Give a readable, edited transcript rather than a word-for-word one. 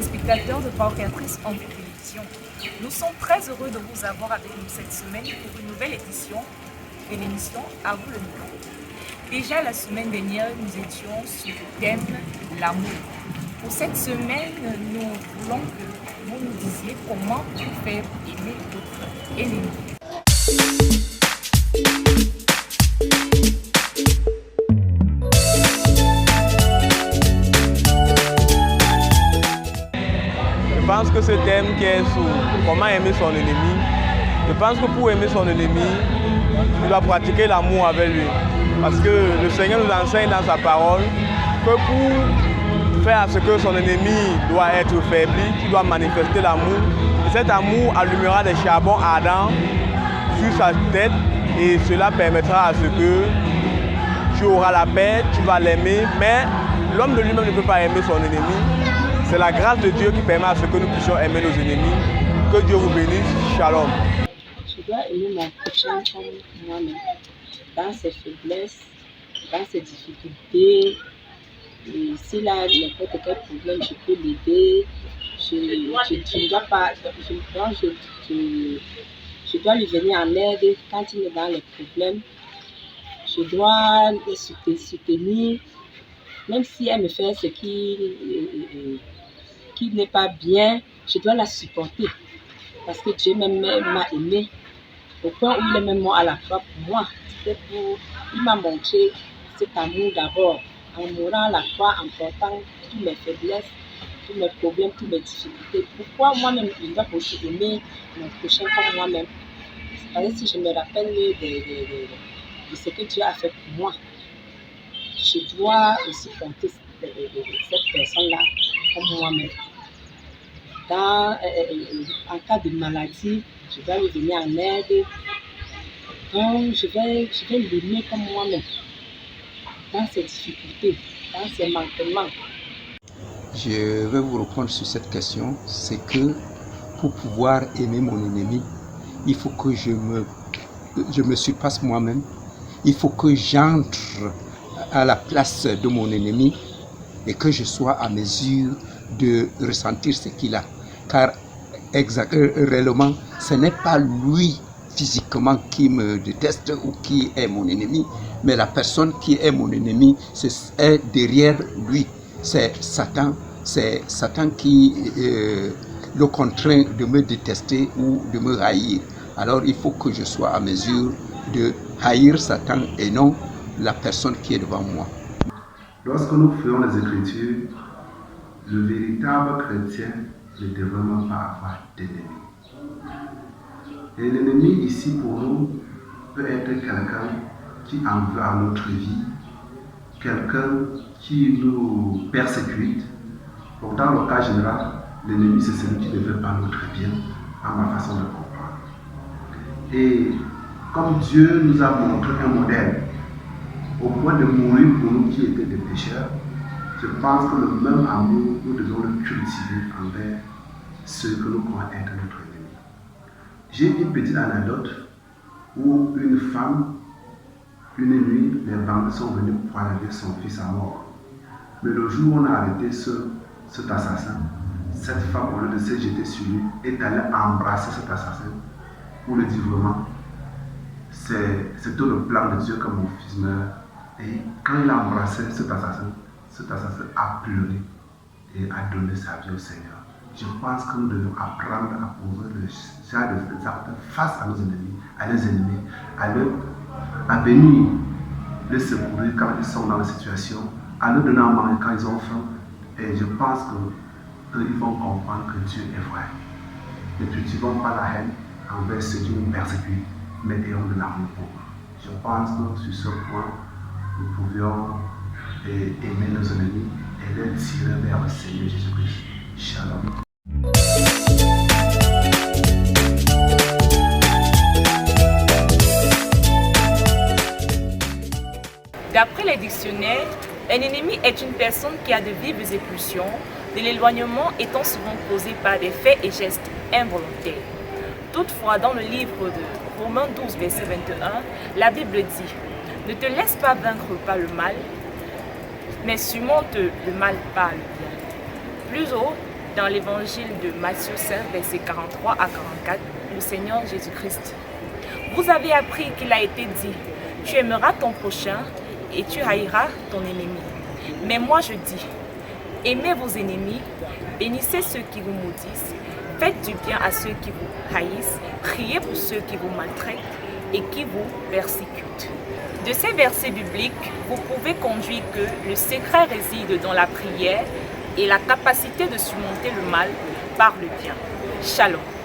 téléspectateurs de Power Catrice en télévision. Nous sommes très heureux de vous avoir avec nous cette semaine pour une nouvelle édition de l'émission À vous le micro. Déjà la semaine dernière, nous étions sur le thème l'amour. Pour cette semaine, nous voulons que vous nous disiez comment faire aimer votre ennemi. Je pense que ce thème qui est sur comment aimer son ennemi, je pense que pour aimer son ennemi, il doit pratiquer l'amour avec lui. Parce que le Seigneur nous enseigne dans sa parole que pour faire ce que son ennemi doit être faibli, tu dois manifester l'amour. Et cet amour allumera des charbons ardents sur sa tête et cela permettra à ce que tu auras la paix, tu vas l'aimer, mais l'homme de lui-même ne peut pas aimer son ennemi. C'est la grâce de Dieu qui permet à ce que nous puissions aimer nos ennemis. Que Dieu vous bénisse. Shalom. Je dois aimer mon prochain comme moi-même. Dans ses faiblesses, dans ses difficultés. S'il a n'importe quel problème, je peux l'aider. Je dois lui venir en aide quand il est dans les problèmes. Je dois le soutenir, même si elle me fait ce qui n'est pas bien, je dois la supporter. Parce que Dieu m'a aimé au point où il est même mort à la croix pour moi. Il m'a montré cet amour d'abord, en mourant à la croix, en portant toutes mes faiblesses, tous mes problèmes, toutes mes difficultés. Pourquoi moi-même, je dois aussi aimer mon prochain comme moi-même? Parce que si je me rappelle de ce que Dieu a fait pour moi, je dois aussi porter cette personne-là comme moi-même. En cas de maladie, je dois lui venir en aide. Donc, je vais l'aimer comme moi-même. Dans ses difficultés, dans ses manquements. Je vais vous répondre sur cette question. C'est que pour pouvoir aimer mon ennemi, il faut que je me surpasse moi-même. Il faut que j'entre à la place de mon ennemi et que je sois à mesure de ressentir ce qu'il a. Car réellement, ce n'est pas lui physiquement qui me déteste ou qui est mon ennemi, mais la personne qui est mon ennemi, c'est derrière lui. C'est Satan qui le contraint de me détester ou de me haïr. Alors il faut que je sois à mesure de haïr Satan et non la personne qui est devant moi. Lorsque nous faisons les Écritures, le véritable chrétien ne devrait vraiment pas avoir d'ennemi. Et l'ennemi ici pour nous peut être quelqu'un qui en veut à notre vie, quelqu'un qui nous persécute. Donc dans le cas général, l'ennemi c'est celui qui ne veut pas notre bien, à ma façon de comprendre. Et comme Dieu nous a montré un modèle, au point de mourir pour nous qui étaient des pécheurs, je pense que le même amour, nous devons le cultiver envers ceux que nous croyons être notre ennemi. J'ai une petite anecdote où une femme, une nuit, les bandits sont venus poignarder son fils à mort. Mais le jour où on a arrêté cet assassin, cette femme, au lieu de se jeter sur lui, est allée embrasser cet assassin pour lui dire vraiment, c'est tout le plan de Dieu que mon fils meurt. Et quand il a embrassé cet assassin a pleuré et a donné sa vie au Seigneur. Je pense que nous devons apprendre à poser le genre des actes face à nos ennemis, à venir les secourir quand ils sont dans la situation, à leur donner à manger quand ils ont faim. Et je pense qu'ils vont comprendre que Dieu est vrai. Ne cultivons pas la haine envers ceux qui nous persécutent, mais ayons de l'amour pour eux. Je pense que sur ce point, nous pouvions aimer nos ennemis et les tirer vers le Seigneur Jésus-Christ. Shalom. D'après les dictionnaires, un ennemi est une personne qui a de vives épulsions, de l'éloignement étant souvent causé par des faits et gestes involontaires. Toutefois, dans le livre de Romains 12, verset 21, la Bible dit « Ne te laisse pas vaincre par le mal, mais surmonte le mal par le bien. » Plus haut, dans l'évangile de Matthieu 5, versets 43 à 44, le Seigneur Jésus-Christ. Vous avez appris qu'il a été dit, tu aimeras ton prochain et tu haïras ton ennemi. Mais moi je dis, aimez vos ennemis, bénissez ceux qui vous maudissent, faites du bien à ceux qui vous haïssent, priez pour ceux qui vous maltraitent et qui vous persécutent. De ces versets bibliques, vous pouvez conduire que le secret réside dans la prière et la capacité de surmonter le mal par le bien. Shalom.